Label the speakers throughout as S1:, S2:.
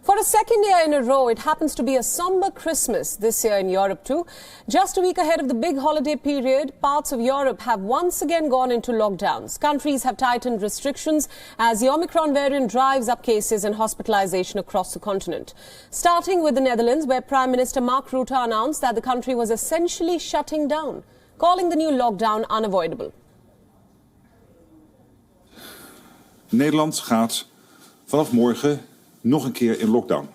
S1: For a second year in a row, it happens to be a sombre Christmas this year in Europe too. Just a week ahead of the big holiday period, parts of Europe have once again gone into lockdowns. Countries have tightened restrictions as the Omicron variant drives up cases and hospitalisation across the continent. Starting with the Netherlands, where Prime Minister Mark Rutte announced that the country was essentially shutting down, calling the new lockdown unavoidable.
S2: Nederland gaat vanaf morgen nog een keer in lockdown.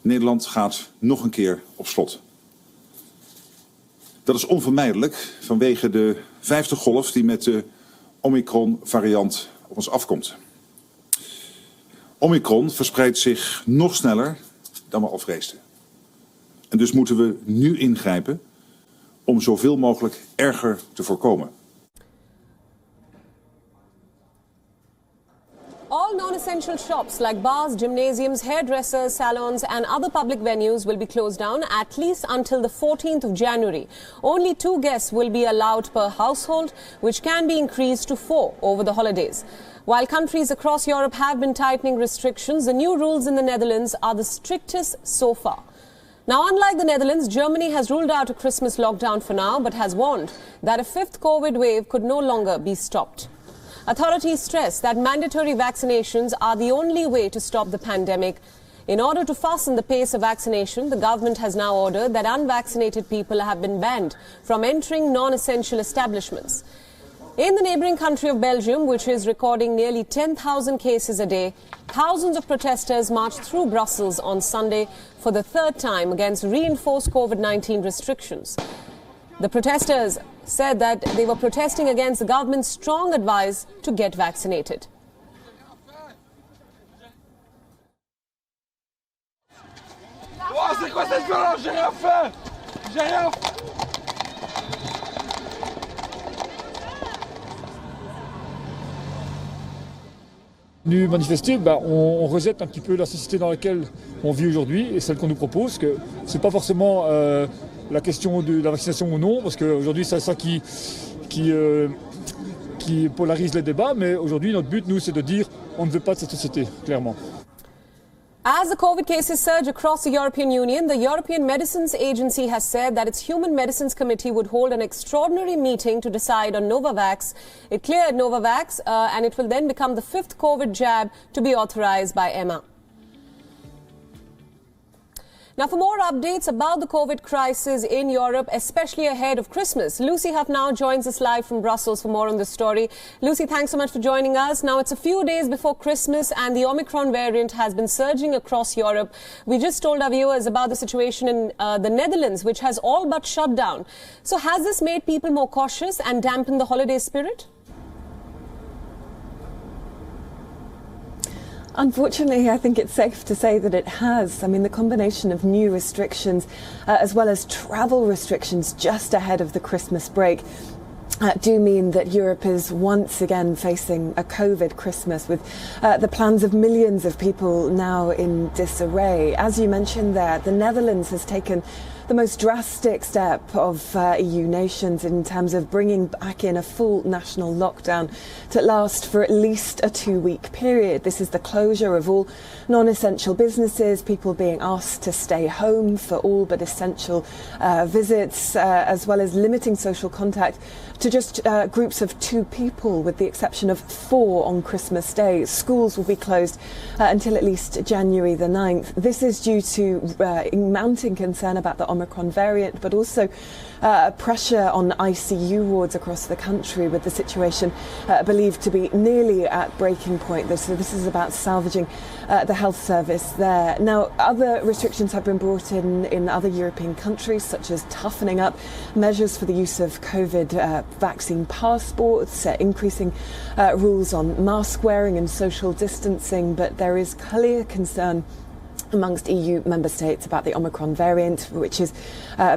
S2: Nederland gaat nog een keer op slot. Dat is onvermijdelijk vanwege de 5e golf die met de Omicron-variant op ons afkomt. Omicron verspreidt zich nog sneller dan we al vreesden. En dus moeten we nu ingrijpen om zoveel mogelijk erger te voorkomen.
S1: All non-essential shops like bars, gymnasiums, hairdressers, salons and other public venues will be closed down at least until the 14th of January. Only 2 guests will be allowed per household, which can be increased to 4 over the holidays. While countries across Europe have been tightening restrictions, the new rules in the Netherlands are the strictest so far. Now, unlike the Netherlands, Germany has ruled out a Christmas lockdown for now, but has warned that a 5th COVID wave could no longer be stopped. Authorities stress that mandatory vaccinations are the only way to stop the pandemic. In order to fasten the pace of vaccination, the government has now ordered that unvaccinated people have been banned from entering non-essential establishments. In the neighbouring country of Belgium, which is recording nearly 10,000 cases a day, thousands of protesters marched through Brussels on Sunday for the 3rd time against reinforced COVID-19 restrictions. The protesters said that they were protesting against the government's strong advice to get vaccinated.
S3: Nu manifester, on rejette un petit peu la société dans laquelle on vit aujourd'hui et celle qu'on nous propose, que c'est pas forcément la question de la vaccination ou non, parce qu'aujourd'hui c'est ça qui polarise les débats, mais aujourd'hui notre but, nous, c'est de dire on ne veut pas de cette société, clairement.
S1: As the COVID cases surge across the European Union, the European Medicines Agency has said that its Human Medicines Committee would hold an extraordinary meeting to decide on Novavax. It cleared Novavax and it will then become the 5th COVID jab to be authorized by EMA. Now, for more updates about the COVID crisis in Europe, especially ahead of Christmas, Lucy Huff now joins us live from Brussels for more on this story. Lucy, thanks so much for joining us. Now, it's a few days before Christmas and the Omicron variant has been surging across Europe. We just told our viewers about the situation in the Netherlands, which has all but shut down. So has this made people more cautious and dampened the holiday spirit?
S4: Unfortunately, I think it's safe to say that it has. I mean, the combination of new restrictions as well as travel restrictions just ahead of the Christmas break do mean that Europe is once again facing a COVID Christmas with the plans of millions of people now in disarray. As you mentioned there, the Netherlands has taken the most drastic step of EU nations in terms of bringing back in a full national lockdown to last for at least a 2-week period. This is the closure of all non-essential businesses, people being asked to stay home for all but essential visits, as well as limiting social contact to just groups of 2 people, with the exception of 4 on Christmas Day. Schools will be closed until at least January the 9th. This is due to mounting concern about the Omicron variant, but also pressure on ICU wards across the country, with the situation believed to be nearly at breaking point. So this is about salvaging the health service there. Now, other restrictions have been brought in other European countries, such as toughening up measures for the use of COVID vaccine passports, increasing rules on mask wearing and social distancing, but there is clear concern amongst EU member states about the Omicron variant, which is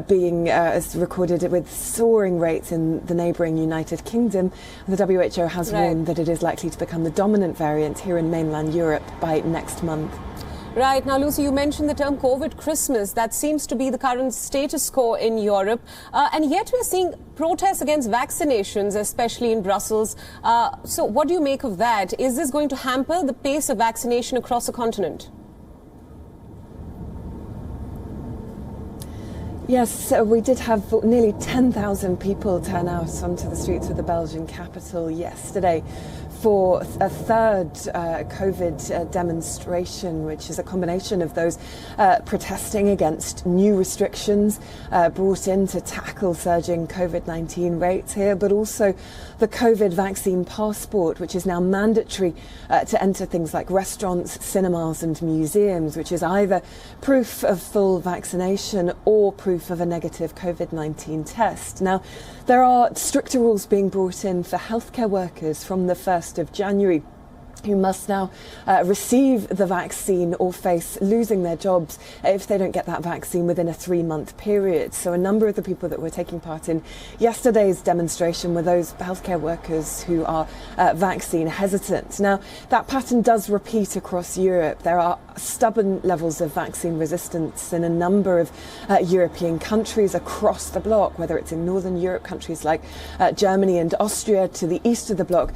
S4: being recorded with soaring rates in the neighbouring United Kingdom. The WHO has warned that it is likely to become the dominant variant here in mainland Europe by next month.
S1: Right. Now, Lucy, you mentioned the term COVID Christmas. That seems to be the current status quo in Europe. And yet we're seeing protests against vaccinations, especially in Brussels. So what do you make of that? Is this going to hamper the pace of vaccination across the continent?
S4: Yes, we did have nearly 10,000 people turn out onto the streets of the Belgian capital yesterday for a third COVID demonstration, which is a combination of those protesting against new restrictions brought in to tackle surging COVID-19 rates here, but also the COVID vaccine passport, which is now mandatory to enter things like restaurants, cinemas and museums, which is either proof of full vaccination or proof of a negative COVID-19 test. Now, there are stricter rules being brought in for healthcare workers from the 1st of January, who must now receive the vaccine or face losing their jobs if they don't get that vaccine within a 3-month period. So a number of the people that were taking part in yesterday's demonstration were those healthcare workers who are vaccine hesitant. Now, that pattern does repeat across Europe. There are stubborn levels of vaccine resistance in a number of European countries across the bloc, whether it's in Northern Europe, countries like Germany and Austria, to the east of the bloc,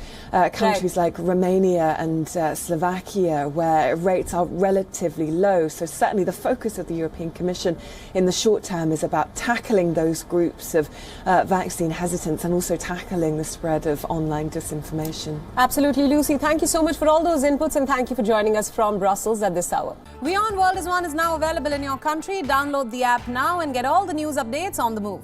S4: countries like Romania and Slovakia, where rates are relatively low. So certainly the focus of the European Commission in the short term is about tackling those groups of vaccine hesitants and also tackling the spread of online disinformation.
S1: Absolutely, Lucy. Thank you so much for all those inputs, and thank you for joining us from Brussels at this hour. WION World is now available in your country. Download the app now and get all the news updates on the move.